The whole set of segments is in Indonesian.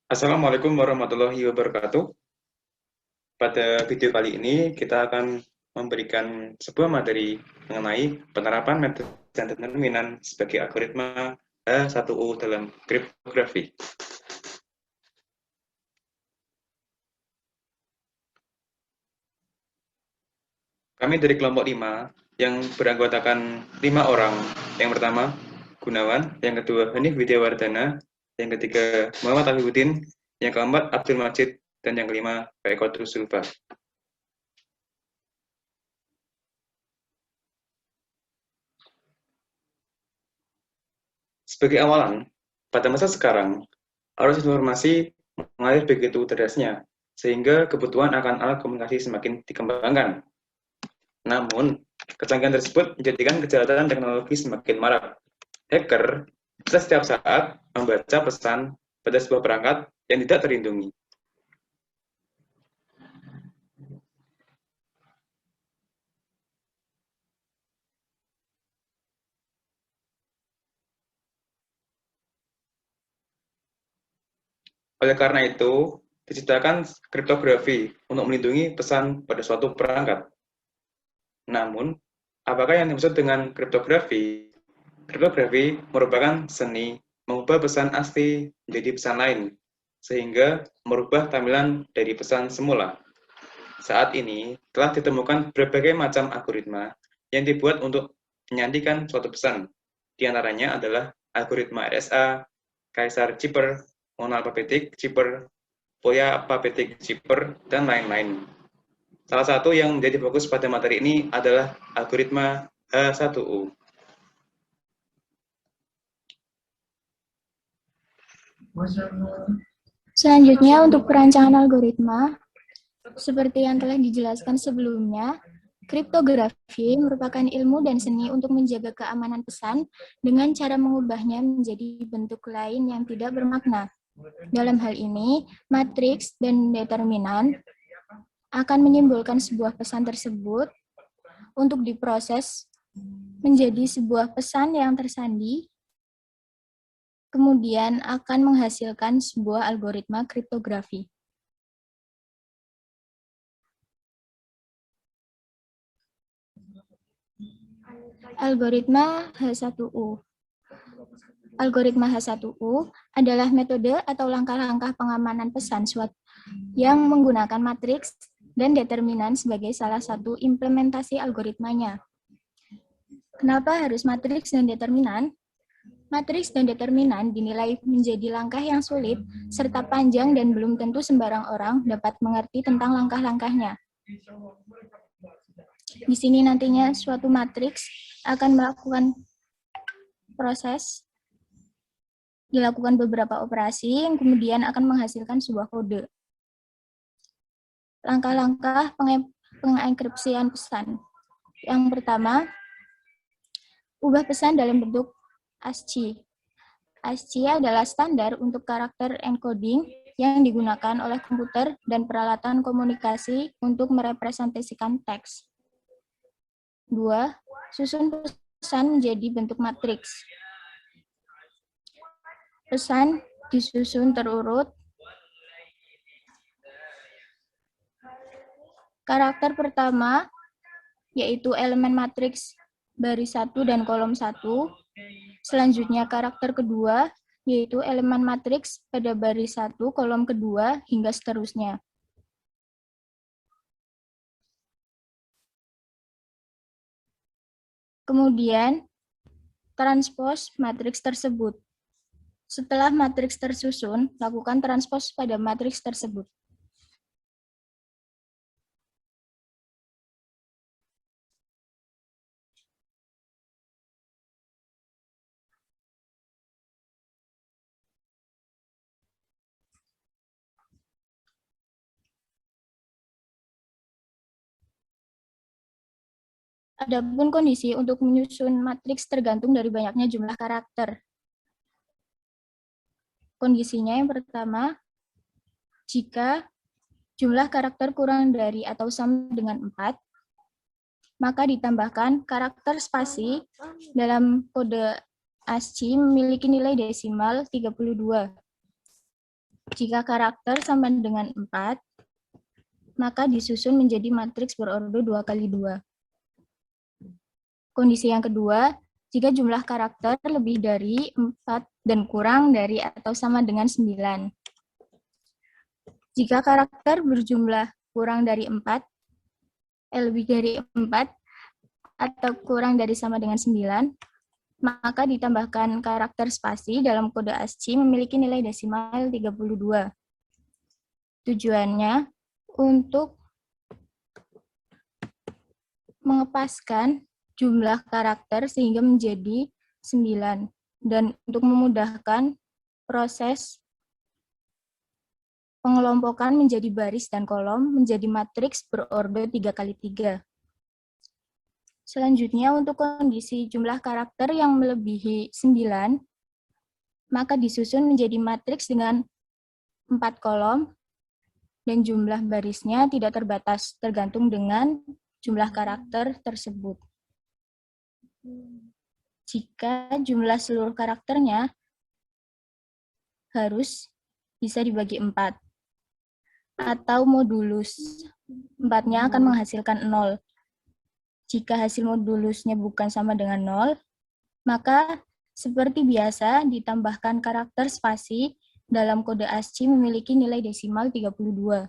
Assalamualaikum warahmatullahi wabarakatuh. Pada video kali ini kita akan memberikan sebuah materi mengenai penerapan metode dan determinan sebagai algoritma H1U dalam kriptografi. Kami dari kelompok 5 yang beranggotakan 5 orang. Yang pertama, Gunawan, yang kedua, Hanif Widiawardana, yang ketiga, Muhammad Afifuddin, yang keempat, Abdul Majid, dan yang kelima, Pak Eko Sulfa. Sebagai awalan, pada masa sekarang, arus informasi mengalir begitu derasnya, sehingga kebutuhan akan alat komunikasi semakin dikembangkan. Namun, kecanggihan tersebut menjadikan kejahatan teknologi semakin marak. Hacker bisa setiap saat membaca pesan pada sebuah perangkat yang tidak terlindungi. Oleh karena itu, diciptakan kriptografi untuk melindungi pesan pada suatu perangkat. Namun, apakah yang dimaksud dengan kriptografi? Kriptografi merupakan seni mengubah pesan asli menjadi pesan lain, sehingga merubah tampilan dari pesan semula. Saat ini telah ditemukan berbagai macam algoritma yang dibuat untuk menyandikan suatu pesan. Di antaranya adalah algoritma RSA, Caesar Zipper, Monalphabetic Zipper, Foya Alphabetic Zipper, dan lain-lain. Salah satu yang menjadi fokus pada materi ini adalah algoritma H1U. Selanjutnya, untuk perancangan algoritma, seperti yang telah dijelaskan sebelumnya, kriptografi merupakan ilmu dan seni untuk menjaga keamanan pesan dengan cara mengubahnya menjadi bentuk lain yang tidak bermakna. Dalam hal ini, matriks dan determinan akan menyimpulkan sebuah pesan tersebut untuk diproses menjadi sebuah pesan yang tersandi, kemudian akan menghasilkan sebuah algoritma kriptografi. Algoritma H1U. Algoritma H1U adalah metode atau langkah-langkah pengamanan pesan yang menggunakan matriks dan determinan sebagai salah satu implementasi algoritmanya. Kenapa harus matriks dan determinan? Matriks dan determinan dinilai menjadi langkah yang sulit serta panjang dan belum tentu sembarang orang dapat mengerti tentang langkah-langkahnya. Di sini nantinya suatu matriks akan melakukan proses, dilakukan beberapa operasi yang kemudian akan menghasilkan sebuah kode. Langkah-langkah pengenkripsian pesan. Yang pertama, ubah pesan dalam bentuk ASCII. ASCII adalah standar untuk karakter encoding yang digunakan oleh komputer dan peralatan komunikasi untuk merepresentasikan teks. 2. Susun pesan menjadi bentuk matriks. Pesan disusun terurut. Karakter pertama yaitu elemen matriks baris 1 dan kolom 1. Selanjutnya karakter kedua yaitu elemen matriks pada baris 1, kolom kedua, hingga seterusnya. Kemudian, transpose matriks tersebut. Setelah matriks tersusun, lakukan transpose pada matriks tersebut. Adapun kondisi untuk menyusun matriks tergantung dari banyaknya jumlah karakter. Kondisinya yang pertama, jika jumlah karakter kurang dari atau sama dengan 4, maka ditambahkan karakter spasi dalam kode ASCII memiliki nilai desimal 32. Jika karakter sama dengan 4, maka disusun menjadi matriks berordo 2 kali 2. Kondisi yang kedua, jika jumlah karakter lebih dari 4 dan kurang dari atau sama dengan 9. Jika karakter berjumlah kurang dari 4, lebih dari 4, atau kurang dari sama dengan 9, maka ditambahkan karakter spasi dalam kode ASCII memiliki nilai desimal 32. Tujuannya untuk mengepaskan jumlah karakter sehingga menjadi 9 dan untuk memudahkan proses pengelompokan menjadi baris dan kolom menjadi matriks berordo 3 kali 3. Selanjutnya, untuk kondisi jumlah karakter yang melebihi 9, maka disusun menjadi matriks dengan 4 kolom, dan jumlah barisnya tidak terbatas, tergantung dengan jumlah karakter tersebut. Jika jumlah seluruh karakternya harus bisa dibagi 4, atau modulus 4-nya akan menghasilkan 0. Jika hasil modulusnya bukan sama dengan 0, maka seperti biasa ditambahkan karakter spasi dalam kode ASCII memiliki nilai desimal 32.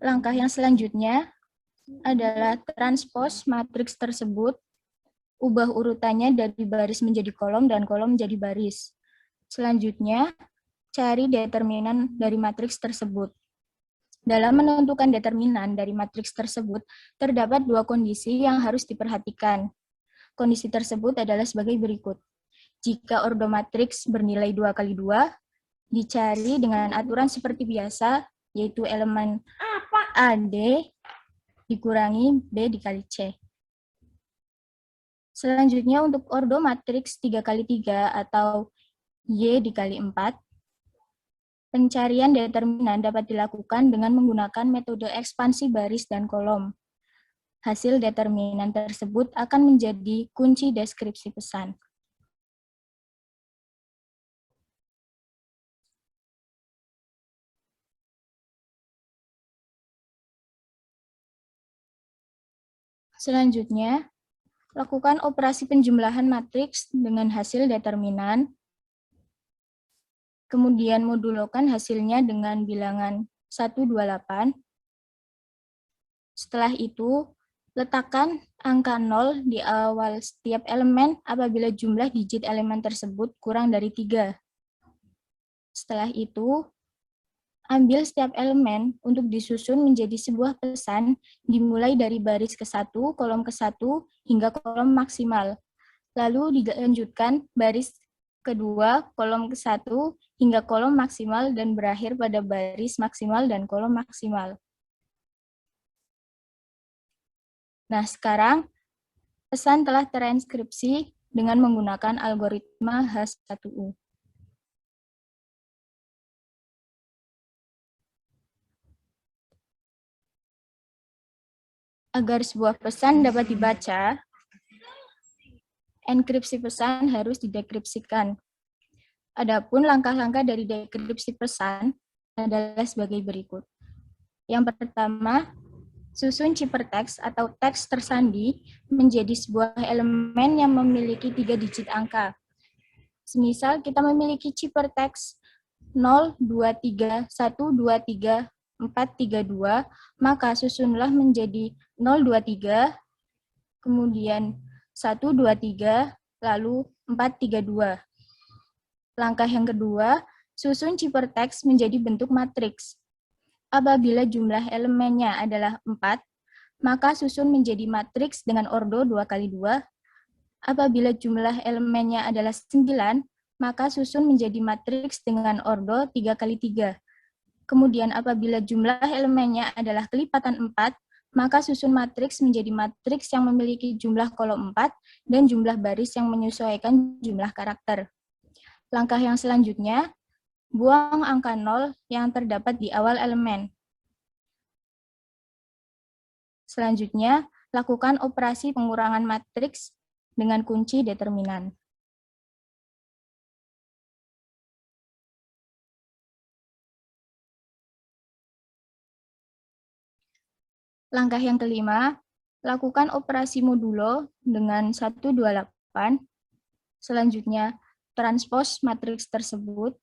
Langkah yang selanjutnya adalah transpose matriks tersebut, ubah urutannya dari baris menjadi kolom dan kolom menjadi baris. Selanjutnya, cari determinan dari matriks tersebut. Dalam menentukan determinan dari matriks tersebut, terdapat 2 kondisi yang harus diperhatikan. Kondisi tersebut adalah sebagai berikut. Jika ordo matriks bernilai 2 kali 2, dicari dengan aturan seperti biasa, yaitu elemen AD dikurangi B dikali C. Selanjutnya, untuk ordo matriks 3 kali 3 atau Y dikali 4, pencarian determinan dapat dilakukan dengan menggunakan metode ekspansi baris dan kolom. Hasil determinan tersebut akan menjadi kunci deskripsi pesan. Selanjutnya, lakukan operasi penjumlahan matriks dengan hasil determinan, kemudian modulokan hasilnya dengan bilangan 128. Setelah itu, letakkan angka 0 di awal setiap elemen apabila jumlah digit elemen tersebut kurang dari 3. Setelah itu, ambil setiap elemen untuk disusun menjadi sebuah pesan dimulai dari baris ke-1, kolom ke-1, hingga kolom maksimal. Lalu dilanjutkan baris kedua, kolom ke-1, hingga kolom maksimal dan berakhir pada baris maksimal dan kolom maksimal. Nah, sekarang pesan telah terenskripsi dengan menggunakan algoritma H1U. Agar sebuah pesan dapat dibaca, enkripsi pesan harus didekripsikan. Adapun langkah-langkah dari dekripsi pesan adalah sebagai berikut. Yang pertama, susun ciphertext atau teks tersandi menjadi sebuah elemen yang memiliki 3 digit angka. Semisal kita memiliki ciphertext 0, 2, 3, 1, 2, 3, 4, 3, 2, maka susunlah menjadi 0, 2, 3, kemudian 1, 2, 3, lalu 4, 3, 2. Langkah yang kedua, susun ciphertext menjadi bentuk matriks. Apabila jumlah elemennya adalah 4, maka susun menjadi matriks dengan ordo 2 kali 2. Apabila jumlah elemennya adalah 9, maka susun menjadi matriks dengan ordo 3 kali 3. Kemudian apabila jumlah elemennya adalah kelipatan 4, maka susun matriks menjadi matriks yang memiliki jumlah kolom 4 dan jumlah baris yang menyesuaikan jumlah karakter. Langkah yang selanjutnya, buang angka 0 yang terdapat di awal elemen. Selanjutnya, lakukan operasi pengurangan matriks dengan kunci determinan. Langkah yang kelima, lakukan operasi modulo dengan 128. Selanjutnya, transpose matriks tersebut.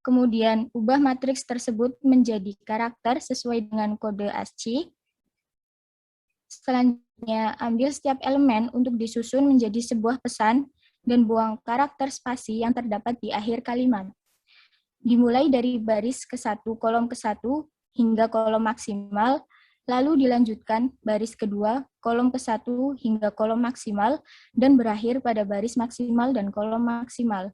Kemudian, ubah matriks tersebut menjadi karakter sesuai dengan kode ASCII. Selanjutnya, ambil setiap elemen untuk disusun menjadi sebuah pesan dan buang karakter spasi yang terdapat di akhir kalimat. Dimulai dari baris ke-1, kolom ke-1, hingga kolom maksimal, lalu dilanjutkan baris kedua, kolom ke-1 hingga kolom maksimal, dan berakhir pada baris maksimal dan kolom maksimal.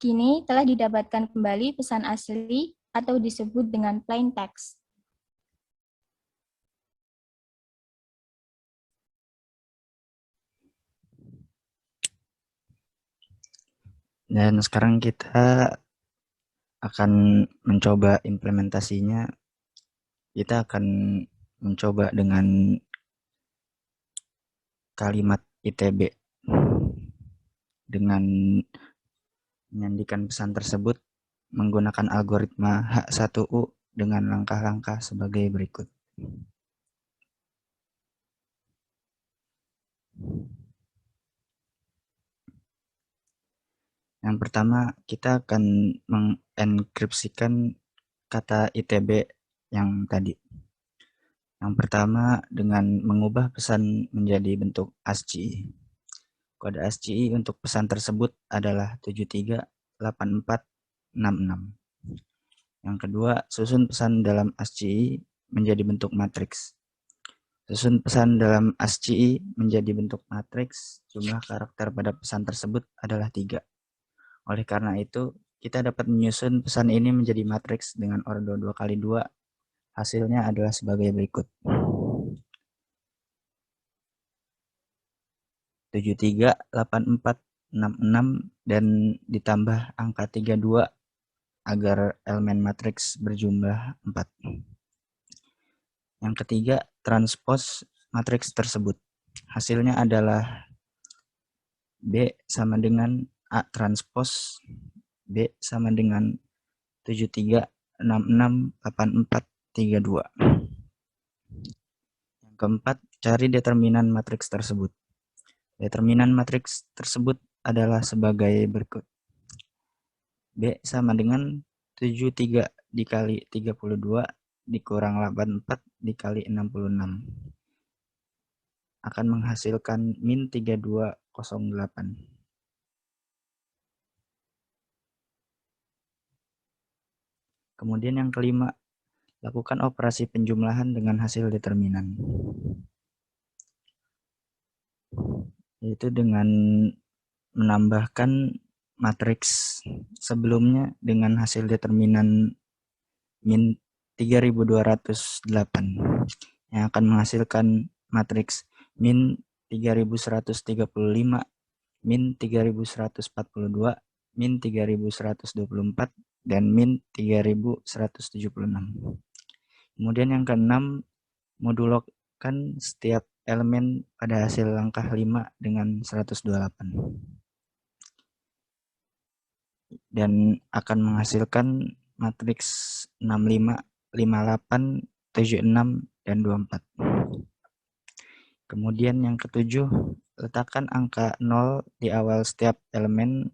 Kini telah didapatkan kembali pesan asli atau disebut dengan plain text. Dan sekarang kita akan mencoba implementasinya. Kita akan mencoba dengan kalimat ITB dengan menyandikan pesan tersebut menggunakan algoritma H1U dengan langkah-langkah sebagai berikut. Yang pertama, kita akan mengenkripsikan kata ITB yang tadi. Yang pertama, dengan mengubah pesan menjadi bentuk ASCII. Kode ASCII untuk pesan tersebut adalah 738466. Yang kedua, susun pesan dalam ASCII menjadi bentuk matriks. Susun pesan dalam ASCII menjadi bentuk matriks, jumlah karakter pada pesan tersebut adalah 3. Oleh karena itu, kita dapat menyusun pesan ini menjadi matriks dengan ordo 2x2. Hasilnya adalah sebagai berikut. 738466 dan ditambah angka 32 agar elemen matriks berjumlah 4. Yang ketiga, transpose matriks tersebut. Hasilnya adalah B sama dengan A transpose B sama dengan 73668432. Yang keempat, cari determinan matriks tersebut. Determinan matriks tersebut adalah sebagai berikut. B sama dengan 73 dikali 32 dikurang 84 dikali 66. Akan menghasilkan min 3208. Kemudian yang kelima, lakukan operasi penjumlahan dengan hasil determinan. Yaitu dengan menambahkan matriks sebelumnya dengan hasil determinan min 3208 yang akan menghasilkan matriks min 3135, min 3142, min 3124, dan min 3176. Kemudian yang keenam, modulokan setiap elemen pada hasil langkah 5 dengan 128. Dan akan menghasilkan matriks 65, 58, 76, dan 24. Kemudian yang ketujuh, letakkan angka 0 di awal setiap elemen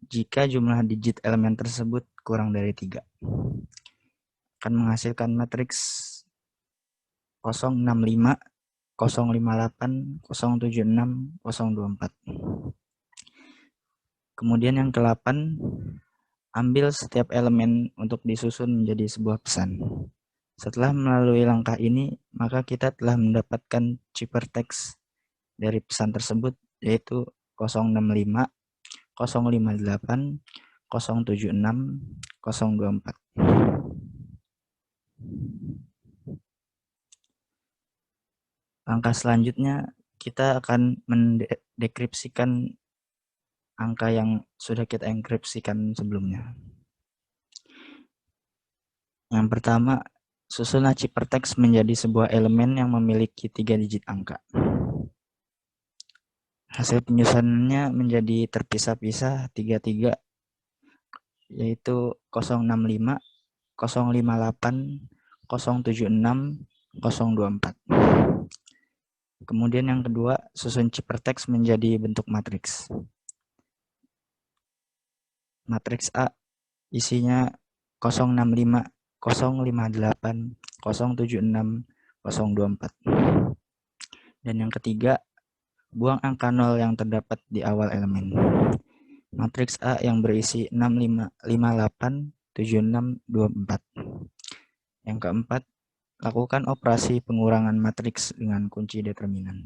jika jumlah digit elemen tersebut kurang dari 3. Akan menghasilkan matriks 065, 058, 076, 024. Kemudian yang ke-8, ambil setiap elemen untuk disusun menjadi sebuah pesan. Setelah melalui langkah ini, maka kita telah mendapatkan ciphertext dari pesan tersebut, yaitu 065, 058, 076, 024. Langkah selanjutnya, kita akan mendekripsikan angka yang sudah kita enkripsikan sebelumnya. Yang pertama, susunan ciphertext menjadi sebuah elemen yang memiliki 3 digit angka. Hasil penyusunannya menjadi terpisah-pisah 33, yaitu 065, 058, 076, 024. Kemudian yang kedua, susun ciphertext menjadi bentuk matriks. Matriks A isinya 065, 058, 076, 024. Dan yang ketiga, buang angka 0 yang terdapat di awal elemen. Matriks A yang berisi 65, 58, 76, 24. Yang keempat, lakukan operasi pengurangan matriks dengan kunci determinan.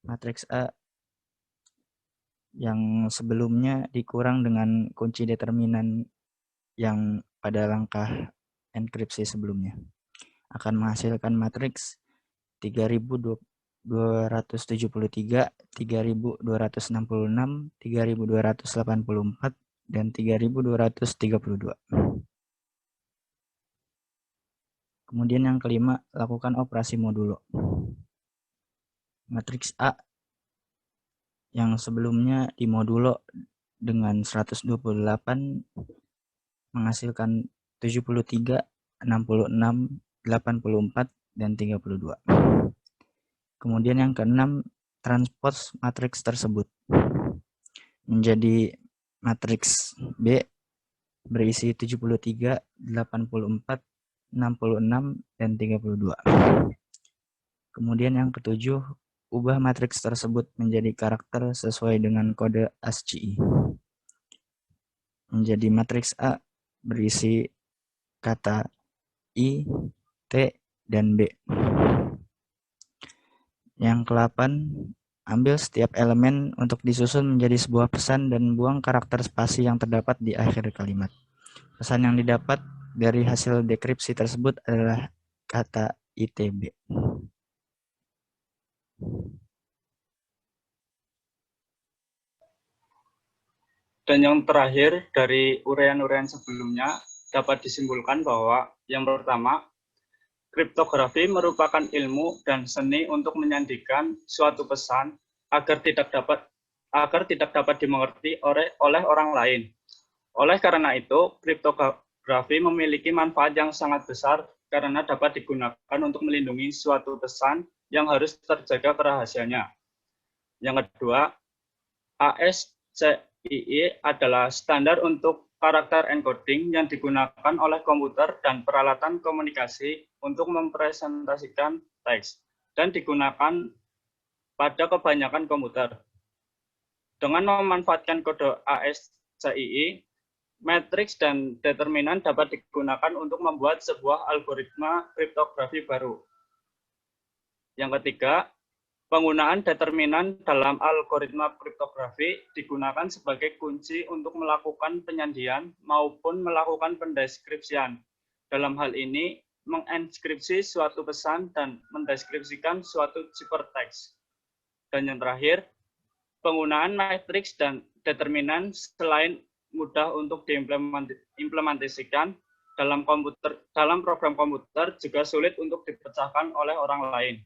Matriks A yang sebelumnya dikurang dengan kunci determinan yang pada langkah enkripsi sebelumnya akan menghasilkan matriks 3273, 3266, 3284, dan 3232. Kemudian yang kelima, lakukan operasi modulo. Matriks A yang sebelumnya dimodulo dengan 128 menghasilkan 73, 66, 84, dan 32. Kemudian yang keenam, transpose matriks tersebut menjadi matriks B berisi 73, 84, 66, dan 32. Kemudian yang ketujuh, ubah matriks tersebut menjadi karakter sesuai dengan kode ASCII. Menjadi matriks A berisi kata I, T, dan B. Yang ke-8, ambil setiap elemen untuk disusun menjadi sebuah pesan dan buang karakter spasi yang terdapat di akhir kalimat. Pesan yang didapat dari hasil dekripsi tersebut adalah kata ITB. Dan yang terakhir dari uraian-uraian sebelumnya dapat disimpulkan bahwa yang pertama, kriptografi merupakan ilmu dan seni untuk menyandikan suatu pesan agar tidak dapat dimengerti oleh orang lain. Oleh karena itu, kriptografi memiliki manfaat yang sangat besar karena dapat digunakan untuk melindungi suatu pesan yang harus terjaga kerahasiaannya. Yang kedua, ASCII adalah standar untuk karakter encoding yang digunakan oleh komputer dan peralatan komunikasi untuk mempresentasikan teks dan digunakan pada kebanyakan komputer. Dengan memanfaatkan kode ASCII, matriks dan determinan dapat digunakan untuk membuat sebuah algoritma kriptografi baru. Yang ketiga, penggunaan determinan dalam algoritma kriptografi digunakan sebagai kunci untuk melakukan penyandian maupun melakukan pendeskripsian. Dalam hal ini, menginskripsi suatu pesan dan mendeskripsikan suatu ciphertext. Dan yang terakhir, penggunaan matriks dan determinan selain mudah untuk diimplementasikan dalam program komputer juga sulit untuk dipecahkan oleh orang lain.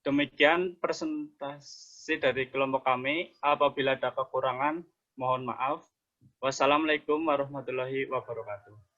Demikian presentasi dari kelompok kami. Apabila ada kekurangan, mohon maaf. Wassalamualaikum warahmatullahi wabarakatuh.